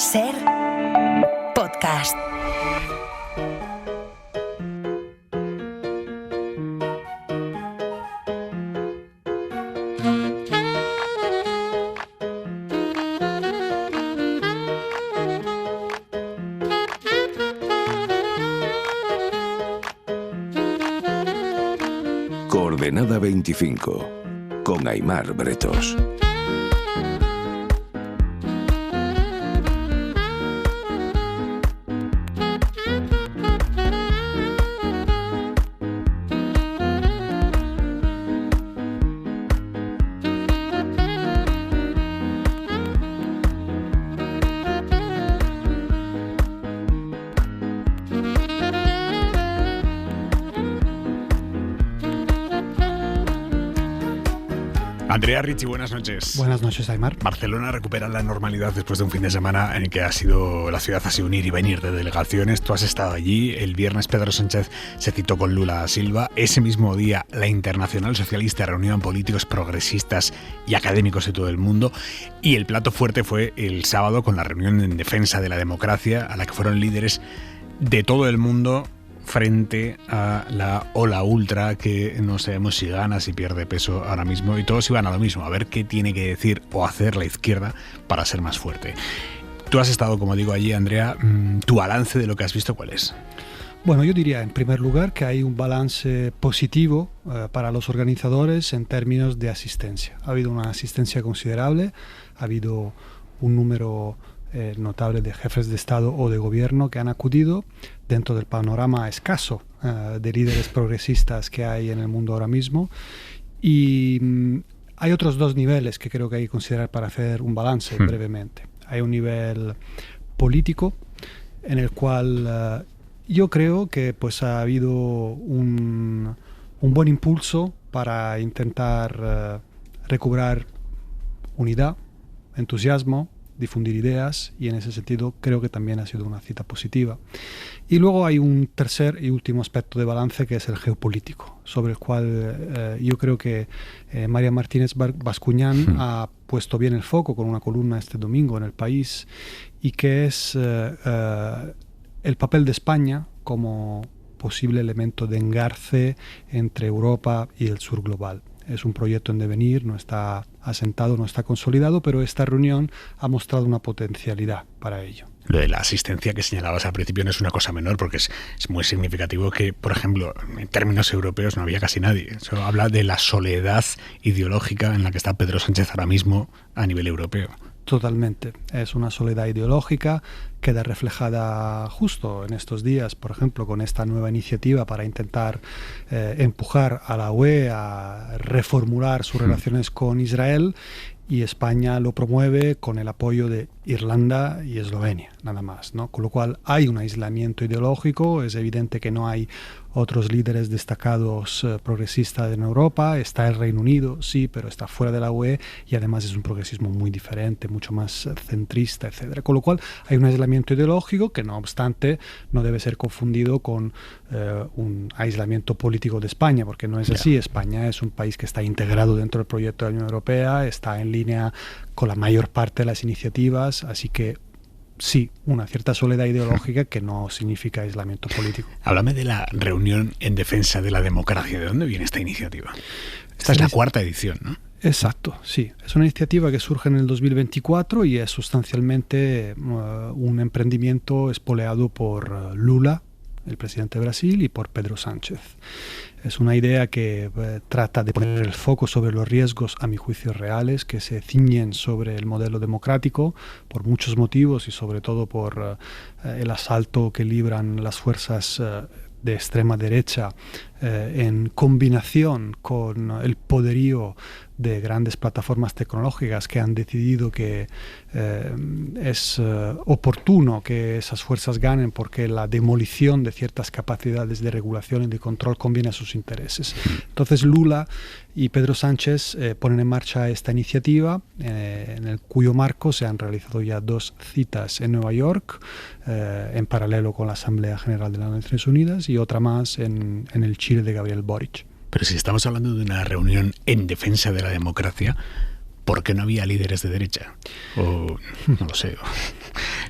Ser podcast. Coordenada 25, con Aimar Bretos. Andrea Ricci, buenas noches. Buenas noches, Aimar. Barcelona recupera la normalidad después de un fin de semana en el que la ciudad ha sido un ir y venir de delegaciones. Tú has estado allí. El viernes Pedro Sánchez se citó con Lula da Silva. Ese mismo día la Internacional Socialista reunió a políticos progresistas y académicos de todo el mundo. Y el plato fuerte fue el sábado con la reunión en defensa de la democracia a la que fueron líderes de todo el mundo frente a la ola ultra que no sabemos si gana, si pierde peso ahora mismo, y todos iban a lo mismo, a ver qué tiene que decir o hacer la izquierda para ser más fuerte. Tú has estado, como digo, allí, Andrea. ¿Tu balance de lo que has visto cuál es? Bueno, yo diría en primer lugar que hay un balance positivo para los organizadores en términos de asistencia. Ha habido una asistencia considerable, ha habido un número notable de jefes de Estado o de gobierno que han acudido dentro del panorama escaso de líderes progresistas que hay en el mundo ahora mismo. Y hay otros dos niveles que creo que hay que considerar para hacer un balance brevemente. Hay un nivel político en el cual yo creo que pues ha habido un buen impulso para intentar recobrar unidad, entusiasmo, difundir ideas, y en ese sentido creo que también ha sido una cita positiva. Y luego hay un tercer y último aspecto de balance, que es el geopolítico, sobre el cual yo creo que María Martínez Bascuñán ha puesto bien el foco con una columna este domingo en El País, y que es el papel de España como posible elemento de engarce entre Europa y el sur global. Es un proyecto en devenir, no está asentado, no está consolidado, pero esta reunión ha mostrado una potencialidad para ello. Lo de la asistencia que señalabas al principio no es una cosa menor, porque es muy significativo que, por ejemplo, en términos europeos no había casi nadie. Eso habla de la soledad ideológica en la que está Pedro Sánchez ahora mismo a nivel europeo. Totalmente. Es una soledad ideológica, queda reflejada justo en estos días, por ejemplo, con esta nueva iniciativa para intentar empujar a la UE a reformular sus relaciones con Israel, y España lo promueve con el apoyo de Irlanda y Eslovenia, nada más, ¿no? Con lo cual hay un aislamiento ideológico. Es evidente que no hay otros líderes destacados progresistas en Europa. Está el Reino Unido, sí, pero está fuera de la UE, y además es un progresismo muy diferente, mucho más centrista, etcétera. Con lo cual hay un aislamiento ideológico que, no obstante, no debe ser confundido con un aislamiento político de España, porque no es así. España es un país que está integrado dentro del proyecto de la Unión Europea, está en línea con la mayor parte de las iniciativas, así que sí, una cierta soledad ideológica que no significa aislamiento político. Háblame de la reunión en defensa de la democracia. ¿De dónde viene esta iniciativa? Esta es la cuarta edición, ¿no? Exacto, sí. Es una iniciativa que surge en el 2024 y es sustancialmente un emprendimiento espoleado por Lula, el presidente de Brasil, y por Pedro Sánchez. Es una idea que trata de poner el foco sobre los riesgos, a mi juicio, reales, que se ciñen sobre el modelo democrático por muchos motivos, y sobre todo por el asalto que libran las fuerzas de extrema derecha en combinación con el poderío de grandes plataformas tecnológicas que han decidido que es oportuno que esas fuerzas ganen, porque la demolición de ciertas capacidades de regulación y de control conviene a sus intereses. Entonces Lula y Pedro Sánchez ponen en marcha esta iniciativa, en el cuyo marco se han realizado ya 2 citas en Nueva York, en paralelo con la Asamblea General de las Naciones Unidas, y otra más en el Chile de Gabriel Boric. Pero si estamos hablando de una reunión en defensa de la democracia, ¿por qué no había líderes de derecha? O no lo sé.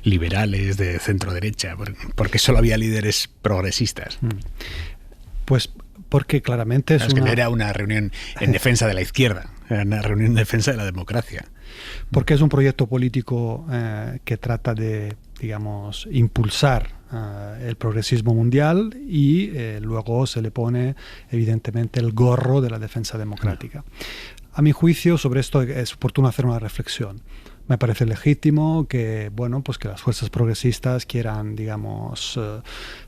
liberales, de centro-derecha? ¿Por qué solo había líderes progresistas? Pues porque claramente es que no era una reunión en defensa de la izquierda, era una reunión en defensa de la democracia. Porque es un proyecto político que trata de, digamos, impulsar el progresismo mundial y luego se le pone evidentemente el gorro de la defensa democrática. A mi juicio, sobre esto es oportuno hacer una reflexión. Me parece legítimo que, bueno, pues que las fuerzas progresistas quieran, digamos,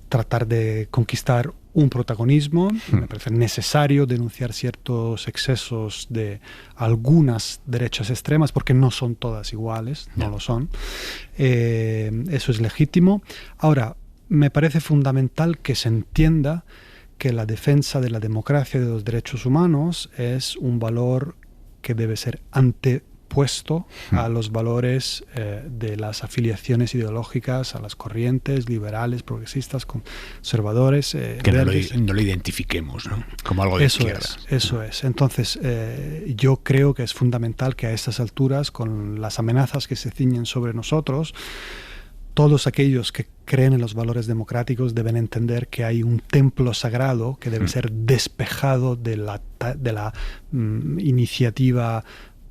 tratar de conquistar un protagonismo. Me parece necesario denunciar ciertos excesos de algunas derechas extremas, porque no son todas iguales, no lo son. Eso es legítimo. Ahora, me parece fundamental que se entienda que la defensa de la democracia y de los derechos humanos es un valor que debe ser antepuesto a los valores de las afiliaciones ideológicas, a las corrientes liberales, progresistas, conservadores. Que no lo identifiquemos, ¿no? Como algo de izquierdas. Eso es. Entonces, yo creo que es fundamental que a estas alturas, con las amenazas que se ciñen sobre nosotros, todos aquellos que creen en los valores democráticos deben entender que hay un templo sagrado que debe ser despejado de la iniciativa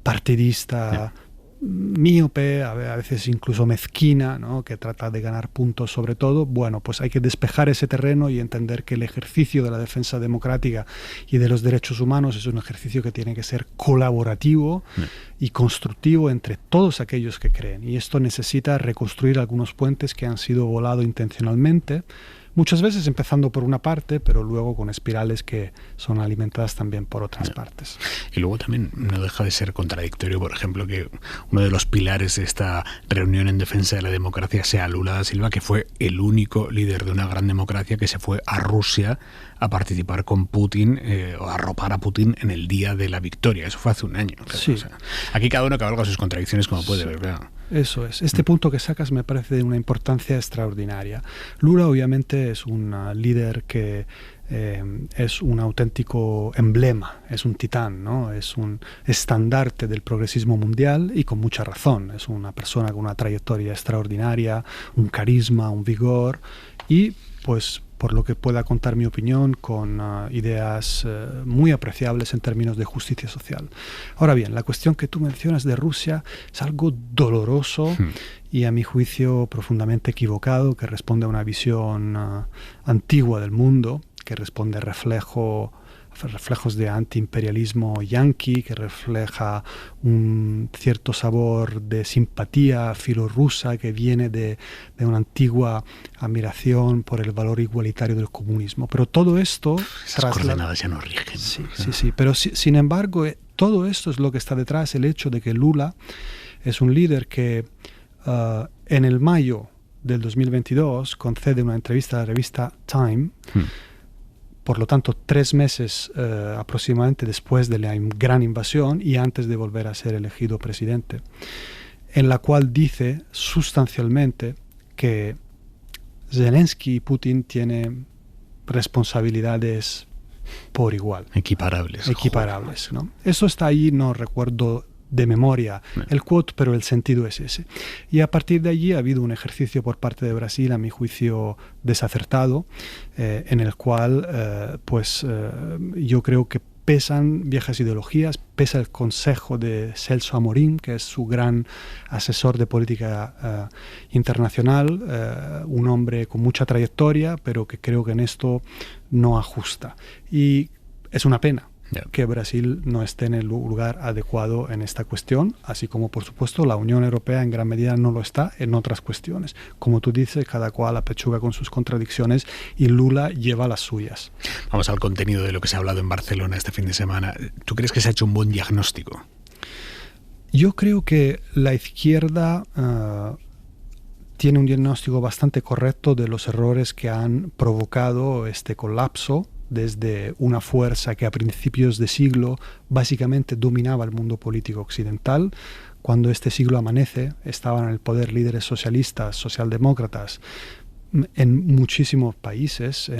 partidista, míope, a veces incluso mezquina, ¿no? Que trata de ganar puntos sobre todo. Bueno, pues hay que despejar ese terreno y entender que el ejercicio de la defensa democrática y de los derechos humanos es un ejercicio que tiene que ser colaborativo y constructivo entre todos aquellos que creen. Y esto necesita reconstruir algunos puentes que han sido volados intencionalmente, muchas veces empezando por una parte, pero luego con espirales que son alimentadas también por otras partes. Y luego también no deja de ser contradictorio, por ejemplo, que uno de los pilares de esta reunión en defensa de la democracia sea Lula da Silva, que fue el único líder de una gran democracia que se fue a Rusia a participar con Putin o a arropar a Putin en el día de la victoria. Eso fue hace un año. Claro. Sí. O sea, aquí cada uno cabalga sus contradicciones como puede, ¿verdad? Eso es. Este punto que sacas me parece de una importancia extraordinaria. Lula obviamente es un líder que es un auténtico emblema, es un titán, ¿no? Es un estandarte del progresismo mundial y con mucha razón. Es una persona con una trayectoria extraordinaria, un carisma, un vigor y pues por lo que pueda contar mi opinión, con ideas muy apreciables en términos de justicia social. Ahora bien, la cuestión que tú mencionas de Rusia es algo doloroso y a mi juicio profundamente equivocado, que responde a una visión antigua del mundo, que responde a reflejos de antiimperialismo yanqui, que refleja un cierto sabor de simpatía filorrusa que viene de una antigua admiración por el valor igualitario del comunismo. Pero todo esto... Esas coordenadas ya no rigen. Sí. Pero sin embargo, todo esto es lo que está detrás, el hecho de que Lula es un líder que en el mayo del 2022 concede una entrevista a la revista Time, por lo tanto 3 meses aproximadamente después de la gran invasión y antes de volver a ser elegido presidente, en la cual dice sustancialmente que Zelensky y Putin tienen responsabilidades por igual. Equiparables, ¿no? Eso está ahí, no recuerdo de memoria el quote, pero el sentido es ese. Y a partir de allí ha habido un ejercicio por parte de Brasil, a mi juicio desacertado, en el cual yo creo que pesan viejas ideologías, pesa el consejo de Celso Amorim, que es su gran asesor de política internacional, un hombre con mucha trayectoria, pero que creo que en esto no ajusta. Y es una pena que Brasil no esté en el lugar adecuado en esta cuestión, así como por supuesto la Unión Europea en gran medida no lo está en otras cuestiones. Como tú dices, cada cual apechuga con sus contradicciones y Lula lleva las suyas. Vamos al contenido de lo que se ha hablado en Barcelona este fin de semana. ¿Tú crees que se ha hecho un buen diagnóstico? Yo creo que la izquierda tiene un diagnóstico bastante correcto de los errores que han provocado este colapso, desde una fuerza que a principios de siglo básicamente dominaba el mundo político occidental. Cuando este siglo amanece, estaban en el poder líderes socialistas, socialdemócratas, en muchísimos países,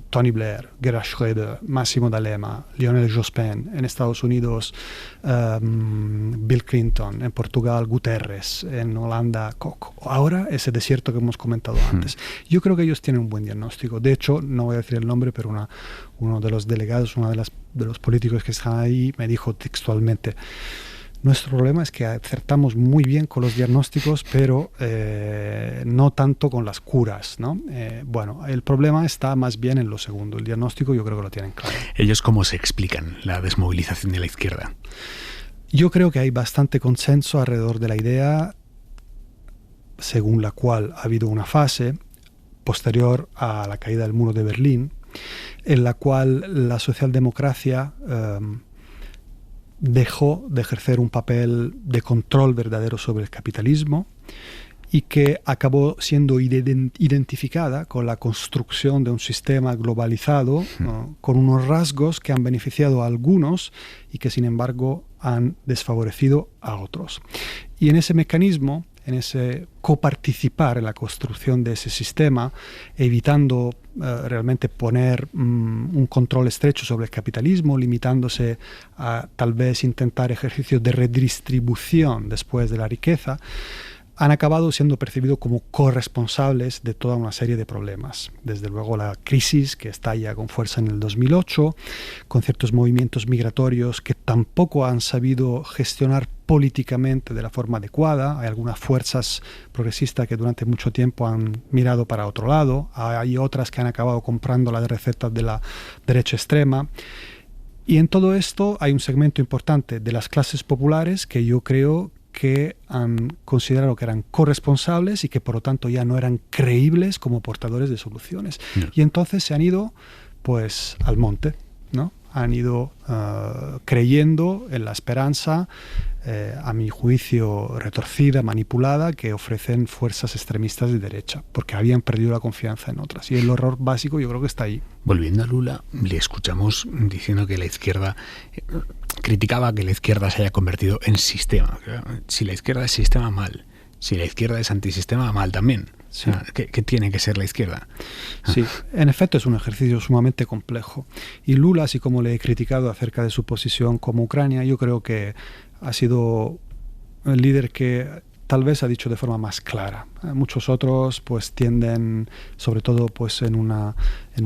Tony Blair, Gerhard Schröder, Massimo D'Alema, Lionel Jospin, en Estados Unidos Bill Clinton, en Portugal Guterres, en Holanda Koch. Ahora ese desierto que hemos comentado antes. Yo creo que ellos tienen un buen diagnóstico. De hecho, no voy a decir el nombre, pero uno de los delegados, de los políticos que están ahí, me dijo textualmente: nuestro problema es que acertamos muy bien con los diagnósticos, pero no tanto con las curas, ¿no? Bueno, el problema está más bien en lo segundo. El diagnóstico yo creo que lo tienen claro. ¿Ellos cómo se explican la desmovilización de la izquierda? Yo creo que hay bastante consenso alrededor de la idea según la cual ha habido una fase posterior a la caída del muro de Berlín, en la cual la socialdemocracia dejó de ejercer un papel de control verdadero sobre el capitalismo y que acabó siendo identificada con la construcción de un sistema globalizado, con unos rasgos que han beneficiado a algunos y que sin embargo han desfavorecido a otros. Y en ese mecanismo, en ese coparticipar en la construcción de ese sistema, evitando realmente poner un control estrecho sobre el capitalismo, limitándose a tal vez intentar ejercicios de redistribución después de la riqueza, han acabado siendo percibidos como corresponsables de toda una serie de problemas. Desde luego la crisis que estalla con fuerza en el 2008, con ciertos movimientos migratorios que tampoco han sabido gestionar políticamente de la forma adecuada. Hay algunas fuerzas progresistas que durante mucho tiempo han mirado para otro lado. Hay otras que han acabado comprando las recetas de la derecha extrema. Y en todo esto hay un segmento importante de las clases populares que yo creo que han considerado que eran corresponsables y que por lo tanto ya no eran creíbles como portadores de soluciones. Y entonces se han ido pues al monte, ¿no? Han ido creyendo en la esperanza, a mi juicio retorcida, manipulada, que ofrecen fuerzas extremistas de derecha, porque habían perdido la confianza en otras. Y el horror básico yo creo que está ahí. Volviendo a Lula, le escuchamos diciendo que la izquierda criticaba que la izquierda se haya convertido en sistema. Si la izquierda es sistema, mal. Si la izquierda es antisistema, mal también. Sí. O sea, ¿qué tiene que ser la izquierda? Sí, en efecto es un ejercicio sumamente complejo. Y Lula, así como le he criticado acerca de su posición como Ucrania, yo creo que ha sido el líder que tal vez ha dicho de forma más clara. Muchos otros pues tienden, sobre todo pues en una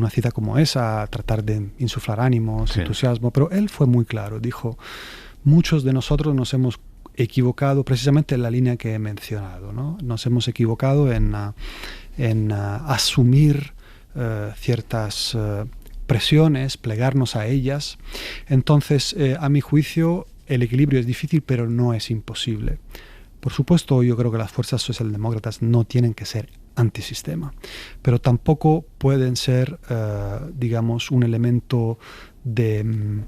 cita como esa, a tratar de insuflar ánimos, sí, entusiasmo, pero él fue muy claro, dijo: muchos de nosotros nos hemos equivocado precisamente en la línea que he mencionado, ¿no? Nos hemos equivocado en asumir ciertas presiones, plegarnos a ellas. Entonces, a mi juicio, el equilibrio es difícil, pero no es imposible. Por supuesto, yo creo que las fuerzas socialdemócratas no tienen que ser antisistema, pero tampoco pueden ser, digamos, un elemento de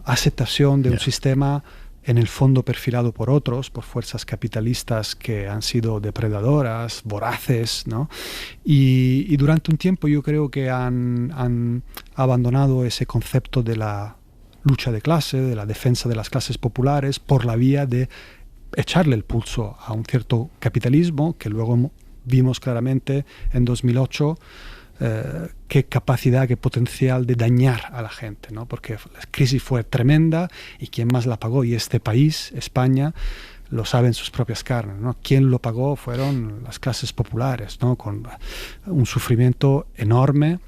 aceptación de un sistema en el fondo perfilado por otros, por fuerzas capitalistas que han sido depredadoras, voraces, ¿no? Y durante un tiempo yo creo que han abandonado ese concepto de la lucha de clase, de la defensa de las clases populares, por la vía de echarle el pulso a un cierto capitalismo que luego vimos claramente en 2008 qué capacidad, qué potencial de dañar a la gente, ¿no? Porque la crisis fue tremenda y quien más la pagó, y este país, España, lo sabe en sus propias carnes, ¿no? Quien lo pagó fueron las clases populares, ¿no? Con un sufrimiento enorme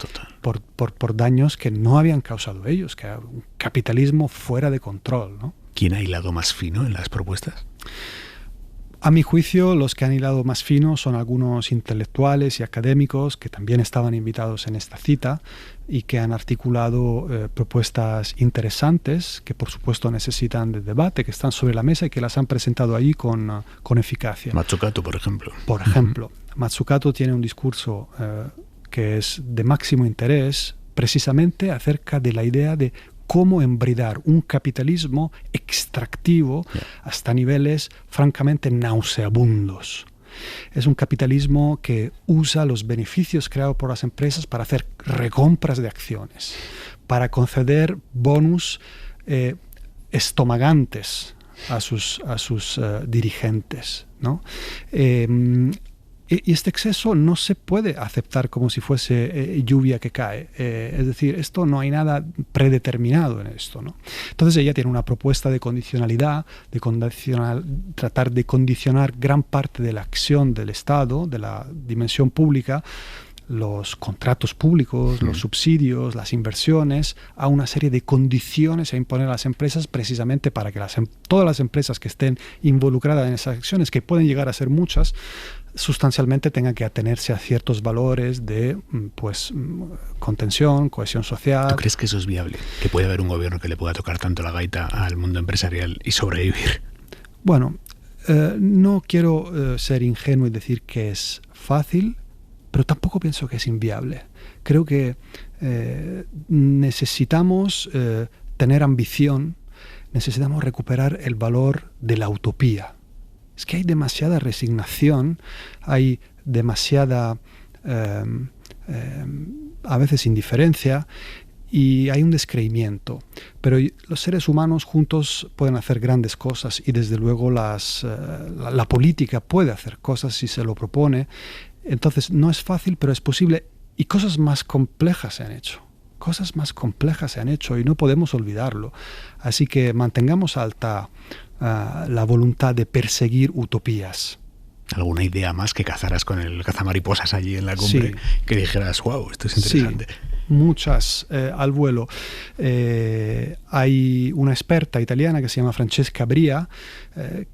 por daños que no habían causado ellos, que era un capitalismo fuera de control, ¿no? ¿Quién ha hilado más fino en las propuestas? A mi juicio, los que han hilado más fino son algunos intelectuales y académicos que también estaban invitados en esta cita y que han articulado propuestas interesantes que, por supuesto, necesitan de debate, que están sobre la mesa y que las han presentado allí con eficacia. Mazzucato, por ejemplo. Por ejemplo, Mazzucato tiene un discurso que es de máximo interés precisamente acerca de la idea de cómo embridar un capitalismo extractivo hasta niveles francamente nauseabundos. Es un capitalismo que usa los beneficios creados por las empresas para hacer recompras de acciones, para conceder bonus estomagantes a sus dirigentes, ¿no? Y este exceso no se puede aceptar como si fuese lluvia que cae. Es decir, esto no hay nada predeterminado en esto, ¿no? Entonces ella tiene una propuesta de condicionalidad, tratar de condicionar gran parte de la acción del Estado, de la dimensión pública, los contratos públicos, los subsidios, las inversiones, a una serie de condiciones a imponer a las empresas precisamente para que todas las empresas que estén involucradas en esas acciones, que pueden llegar a ser muchas, sustancialmente tengan que atenerse a ciertos valores de contención, cohesión social. ¿Tú crees que eso es viable? ¿Que puede haber un gobierno que le pueda tocar tanto la gaita al mundo empresarial y sobrevivir? Bueno, no quiero ser ingenuo y decir que es fácil, pero tampoco pienso que es inviable. Creo que necesitamos tener ambición, necesitamos recuperar el valor de la utopía. Es que hay demasiada resignación, hay demasiada, a veces, indiferencia, y hay un descreimiento. Pero los seres humanos juntos pueden hacer grandes cosas, y desde luego la política puede hacer cosas si se lo propone. Entonces no es fácil, pero es posible, y cosas más complejas se han hecho. Cosas más complejas se han hecho y no podemos olvidarlo. Así que mantengamos alta la voluntad de perseguir utopías. ¿Alguna idea más que cazaras con el cazamariposas allí en la cumbre? Sí. Que dijeras, wow, esto es interesante. Sí. Muchas al vuelo. Hay una experta italiana que se llama Francesca Bria,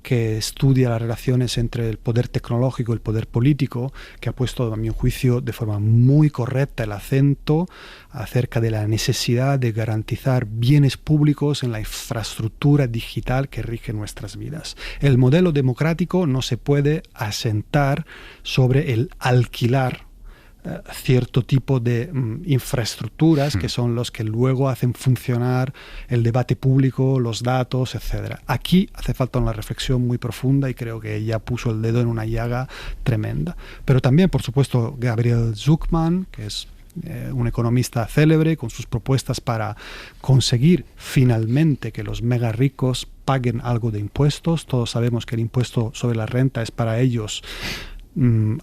que estudia las relaciones entre el poder tecnológico y el poder político, que ha puesto, a mi juicio, de forma muy correcta el acento acerca de la necesidad de garantizar bienes públicos en la infraestructura digital que rige nuestras vidas. El modelo democrático no se puede asentar sobre el alquilar cierto tipo de infraestructuras que son los que luego hacen funcionar el debate público, los datos, etc. Aquí hace falta una reflexión muy profunda y creo que ella puso el dedo en una llaga tremenda. Pero también, por supuesto, Gabriel Zucman, que es un economista célebre, con sus propuestas para conseguir finalmente que los mega ricos paguen algo de impuestos. Todos sabemos que el impuesto sobre la renta es para ellos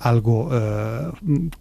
algo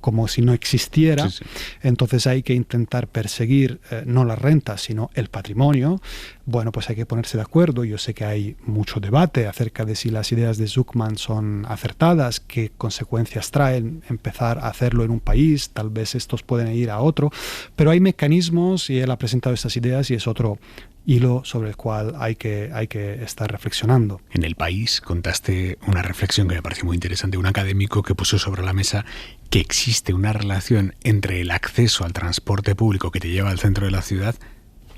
como si no existiera. Sí. Entonces hay que intentar perseguir no la renta sino el patrimonio. Bueno, pues hay que ponerse de acuerdo. Yo sé que hay mucho debate acerca de si las ideas de Zucman son acertadas, qué consecuencias traen empezar a hacerlo en un país, tal vez estos pueden ir a otro, pero hay mecanismos y él ha presentado estas ideas y es otro hilo sobre el cual hay que estar reflexionando. En El País contaste una reflexión que me pareció muy interesante, un académico que puso sobre la mesa que existe una relación entre el acceso al transporte público que te lleva al centro de la ciudad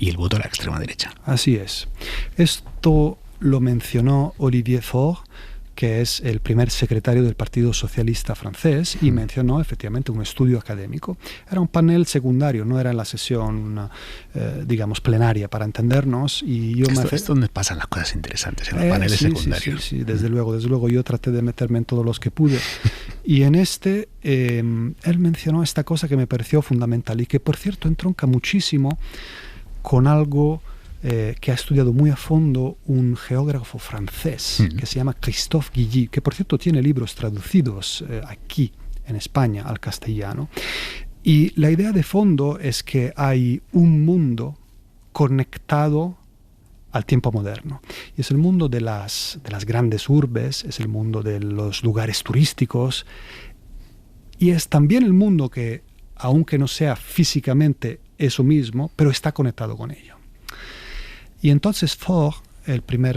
y el voto a la extrema derecha. Así es. Esto lo mencionó Olivier Faure, que es el primer secretario del Partido Socialista francés, y mencionó efectivamente un estudio académico. Era un panel secundario, no era la sesión, digamos, plenaria, para entendernos. Y yo esto es donde pasan las cosas interesantes, en los paneles secundarios. Sí, desde luego. Yo traté de meterme en todos los que pude. Y en él mencionó esta cosa que me pareció fundamental y que, por cierto, entronca muchísimo con algo que ha estudiado muy a fondo un geógrafo francés que se llama Christophe Guilly, que por cierto tiene libros traducidos aquí en España al castellano. Y la idea de fondo es que hay un mundo conectado al tiempo moderno. Y es el mundo de las grandes urbes, es el mundo de los lugares turísticos, y es también el mundo que, aunque no sea físicamente eso mismo, pero está conectado con ello. Y entonces Faure, el primer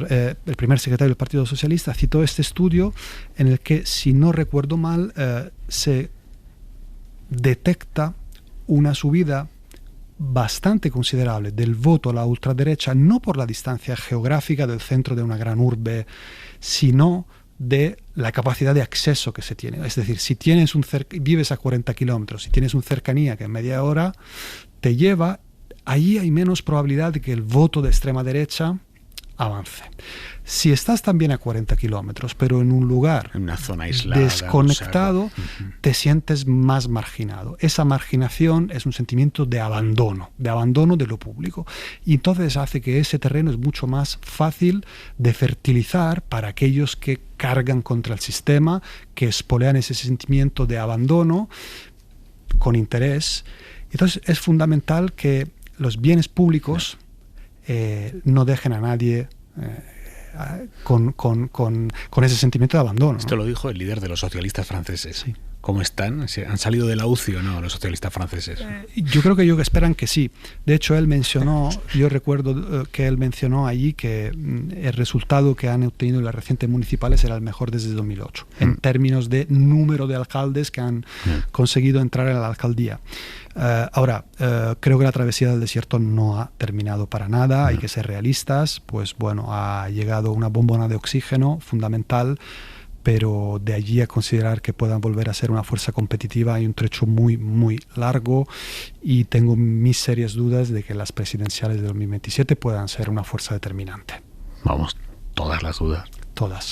secretario del Partido Socialista, citó este estudio en el que, si no recuerdo mal, se detecta una subida bastante considerable del voto a la ultraderecha, no por la distancia geográfica del centro de una gran urbe, sino de la capacidad de acceso que se tiene. Es decir, si vives a 40 kilómetros, si tienes una cercanía que en media hora te lleva, allí hay menos probabilidad de que el voto de extrema derecha avance. Si estás también a 40 kilómetros, pero en un lugar en una zona aislada, desconectado, te sientes más marginado. Esa marginación es un sentimiento de abandono de lo público. Y entonces hace que ese terreno es mucho más fácil de fertilizar para aquellos que cargan contra el sistema, que espolean ese sentimiento de abandono con interés. Entonces es fundamental que los bienes públicos no dejen a nadie con ese sentimiento de abandono, ¿no? Esto lo dijo el líder de los socialistas franceses. Sí. ¿Cómo están? ¿Han salido de la UCI o no los socialistas franceses? Yo creo que ellos esperan que sí. De hecho, yo recuerdo que él mencionó allí que el resultado que han obtenido en las recientes municipales era el mejor desde 2008, en términos de número de alcaldes que han conseguido entrar en la alcaldía. Ahora, creo que la travesía del desierto no ha terminado para nada, hay que ser realistas, pues bueno, ha llegado una bombona de oxígeno fundamental, pero de allí a considerar que puedan volver a ser una fuerza competitiva hay un trecho muy, muy largo, y tengo mis serias dudas de que las presidenciales de 2027 puedan ser una fuerza determinante. Vamos, todas las dudas. Todas.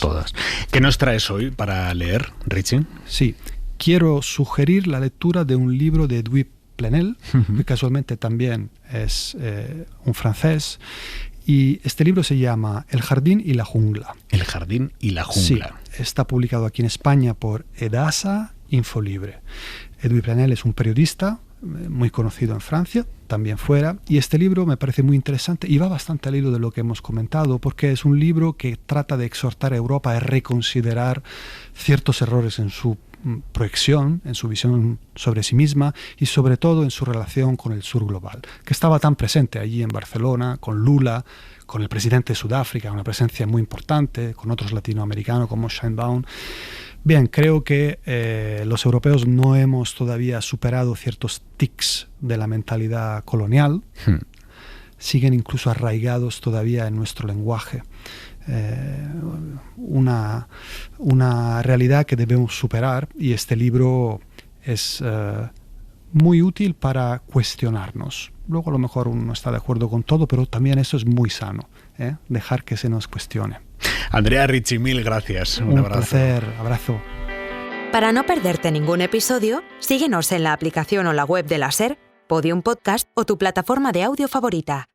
¿Qué nos traes hoy para leer, Richie? Sí, quiero sugerir la lectura de un libro de Edwy Plenel, que casualmente también es un francés. Y este libro se llama El jardín y la jungla. El jardín y la jungla. Sí, está publicado aquí en España por Edasa Infolibre. Edwy Plenel es un periodista muy conocido en Francia, también fuera, y este libro me parece muy interesante y va bastante al hilo de lo que hemos comentado, porque es un libro que trata de exhortar a Europa a reconsiderar ciertos errores en su proyección, en su visión sobre sí misma y sobre todo en su relación con el sur global, que estaba tan presente allí en Barcelona, con Lula, con el presidente de Sudáfrica, una presencia muy importante, con otros latinoamericanos como Sheinbaum. Bien, creo que los europeos no hemos todavía superado ciertos tics de la mentalidad colonial, siguen incluso arraigados todavía en nuestro lenguaje. Una realidad que debemos superar, y este libro es muy útil para cuestionarnos. Luego a lo mejor uno no está de acuerdo con todo, pero también eso es muy sano, dejar que se nos cuestione. Andrea Ricci, mil gracias. Un abrazo. Placer, abrazo. Para no perderte ningún episodio, síguenos en la aplicación o la web de la SER, Podium Podcast o tu plataforma de audio favorita.